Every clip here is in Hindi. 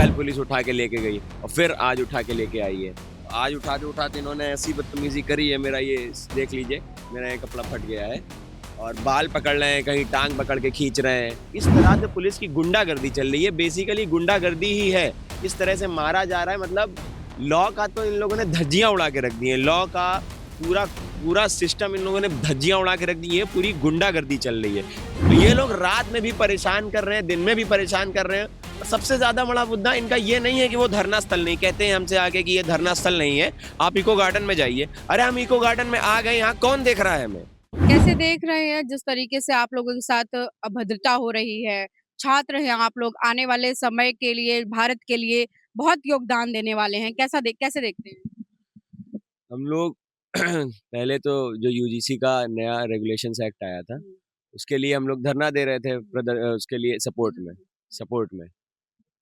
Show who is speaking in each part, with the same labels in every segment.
Speaker 1: कल पुलिस उठा के लेके गई और फिर आज उठा के लेके आई है। आज उठाते उठाते इन्होंने ऐसी बदतमीजी करी है, मेरा ये देख लीजिए, मेरा ये कपड़ा फट गया है और बाल पकड़ रहे हैं, कहीं टांग पकड़ के खींच रहे हैं। इस तरह से पुलिस की गुंडागर्दी चल रही है, बेसिकली गुंडागर्दी ही है। इस तरह से मारा जा रहा है, मतलब लॉ का तो इन लोगों ने धज्जियां उड़ा के रख दी हैं। लॉ का पूरा पूरा सिस्टम इन लोगों ने धज्जियां उड़ा के रख दी है, पूरी गुंडागर्दी चल रही है। तो ये लोग रात में भी परेशान कर रहे हैं, दिन में भी परेशान कर रहे हैं। और सबसे ज्यादा बड़ा मुद्दा इनका ये नहीं है कि वो धरना स्थल नहीं, कहते हैं हमसे आके कि ये धरना स्थल नहीं है, आप इको गार्डन में जाइए। अरे हम इको गार्डन में आ गए, यहाँ कौन देख रहा है हमें?
Speaker 2: कैसे देख रहे हैं जिस तरीके से आप लोगों के साथ अभद्रता हो रही है? छात्र हैं आप लोग, आने वाले समय के लिए, भारत के लिए बहुत योगदान देने वाले हैं। कैसे देखते हैं?
Speaker 1: हम लोग पहले तो जो यूजीसी का नया रेगुलेशंस एक्ट आया था,
Speaker 2: हुँ,
Speaker 1: उसके लिए हम लोग धरना दे रहे थे,
Speaker 2: हुँ,
Speaker 1: उसके लिए सपोर्ट में।
Speaker 2: हुँ,
Speaker 1: सपोर्ट में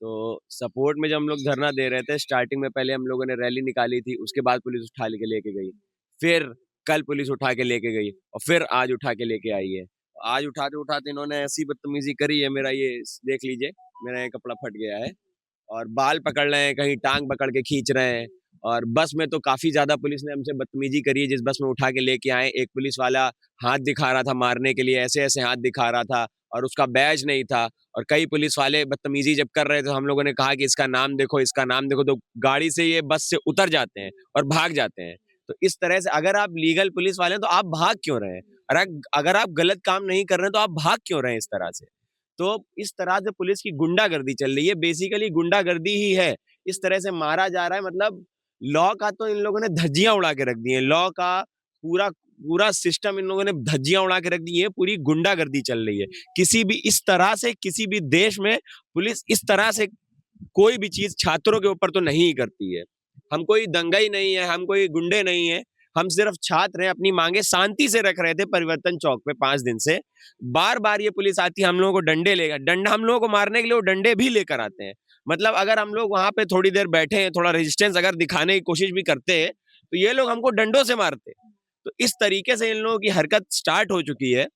Speaker 1: तो सपोर्ट में जब हम लोग धरना दे रहे थे, स्टार्टिंग में पहले हम लोगों ने रैली निकाली थी, उसके बाद पुलिस उठा के लेके गई। फिर कल पुलिस उठा के लेके गई और फिर आज उठा के लेके आई है। आज उठाते उठाते इन्होंने ऐसी बदतमीजी करी है, मेरा ये देख लीजिए, मेरा ये कपड़ा फट गया है और बाल पकड़ रहे हैं, कहीं टांग पकड़ के खींच रहे हैं। और बस में तो काफ़ी ज़्यादा पुलिस ने हमसे बदतमीज़ी करी है, जिस बस में उठा के लेके आए, एक पुलिस वाला हाथ दिखा रहा था मारने के लिए, ऐसे-ऐसे हाथ दिखा रहा था और उसका बैज नहीं था। और कई पुलिस वाले बदतमीज़ी जब कर रहे थे, तो हम लोगों ने कहा कि इसका नाम देखो, इसका नाम देखो, तो गाड़ी से ये बस से उतर जाते हैं और भाग जाते हैं। तो इस तरह से अगर आप लीगल पुलिस वाले हैं, तो आप भाग क्यों रहे हैं? अगर आप गलत काम नहीं कर रहे हैं, तो आप भाग क्यों रहे हैं इस तरह से? तो इस तरह से पुलिस की गुंडागर्दी चल रही है, बेसिकली गुंडागर्दी ही है। इस तरह से मारा जा रहा है, मतलब लॉ का तो इन लोगों ने धज्जियां उड़ा के रख दी हैं। लॉ का पूरा पूरा सिस्टम इन लोगों ने धज्जियां उड़ा के रख दी है, पूरी गुंडागर्दी चल रही है। किसी भी इस तरह से किसी भी देश में पुलिस इस तरह से कोई भी चीज छात्रों के ऊपर तो नहीं ही करती है। हम कोई दंगाई नहीं है, हम कोई गुंडे नहीं है, हम सिर्फ छात्र हैं, अपनी मांगे शांति से रख रहे थे परिवर्तन चौक पे 5 दिन से। बार-बार ये पुलिस आती है, हम लोगों को डंडे लेकर डंडा हम लोगों को मारने के लिए वो डंडे भी लेकर आते हैं। मतलब अगर हम लोग वहाँ पे थोड़ी देर बैठे हैं, थोड़ा रेजिस्टेंस अगर दिखाने की कोशिश भी करते हैं, तो ये लोग हमको डंडों से मारते हैं। तो इस तरीके से इन लोगों की हरकत स्टार्ट हो चुकी है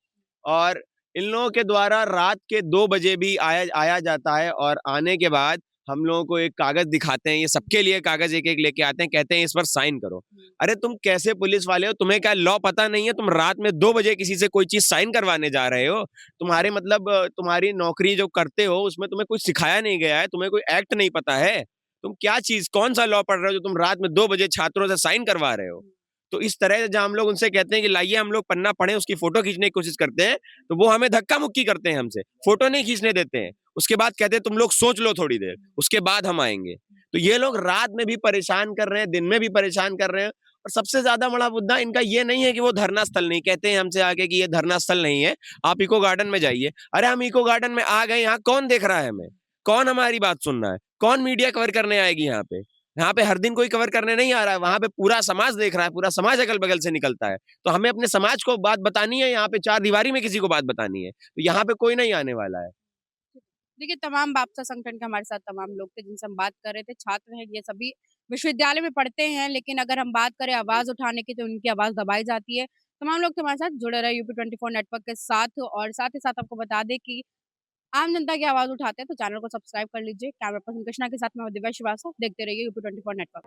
Speaker 1: और इन लोगों के द्वारा रात के 2 बजे भी आया आया जाता है और आने के बाद हम लोगों को एक कागज़ दिखाते हैं, ये सबके लिए कागज़ एक-एक लेके आते हैं, कहते हैं इस पर साइन करो। अरे तुम कैसे पुलिस वाले हो? तुम्हें क्या लॉ पता नहीं है? तुम रात में 2 बजे किसी से कोई चीज़ साइन करवाने जा रहे हो? तुम्हारे मतलब तुम्हारी नौकरी जो करते हो उसमें तुम्हें कुछ सिखाया नहीं गया है? तुम्हें कोई एक्ट नहीं पता है? तुम क्या चीज़ कौन-सा लॉ पढ़ रहे हो जो तुम रात में 2 बजे छात्रों से साइन करवा रहे हो? तो इस तरह से जब हम लोग उनसे कहते हैं कि लाइए हम लोग पन्ना पढ़ें, उसकी फ़ोटो खींचने की कोशिश करते हैं, तो वो हमें धक्का-मुक्की करते हैं हमसे, फ़ोटो नहीं खींचने देते हैं। उसके बाद कहते हैं तुम लोग सोच लो थोड़ी देर, उसके बाद हम आएँगे। तो ये लोग रात में भी परेशान कर रहे हैं, दिन में भी परेशान कर रहे हैं और सबसे ज़्यादा बड़ा मुद्दा इनका ये नहीं है कि वो धरना स्थल नहीं, कहते हैं हमसे आके कि ये धरना स्थल नहीं है, आप इको गार्डन में जाइए। अरे हम इको गार्डन में आ गए, यहाँ कौन देख रहा है हमें? कौन हमारी बात सुन रहा है? कौन मीडिया कवर करने आएगी यहाँ पे? यहाँ पे हर दिन कोई कवर करने नहीं आ रहा है, वहाँ पे पूरा समाज देख रहा है, पूरा समाज अगल-बगल से निकलता है। तो हमें अपने समाज को बात बतानी है, यहाँ पे चारदीवारी में किसी को बात बतानी है। तो यहाँ पे कोई नहीं आने वाला है।
Speaker 2: देखिए, तमाम भापसा संगठन के हमारे साथ तमाम लोग थे जिनसे हम बात कर रहे थे। छात्र हैं, ये सभी विश्वविद्यालय में पढ़ते हैं, लेकिन अगर हम बात करें आवाज़ उठाने की तो उनकी आवाज़ दबाई जाती है। तमाम लोग थे हमारे साथ, जुड़े रहे यूपी 24 नेटवर्क के साथ और साथ ही साथ आपको बता दें कि आम जनता की आवाज़ उठाते हैं, तो चैनल को सब्सक्राइब कर लीजिए। कैमरा पर्सन कृष्णा के साथ मैं हूँ दिव्या श्रीवास्तव। देखते रहिए यूपी 24 नेटवर्क।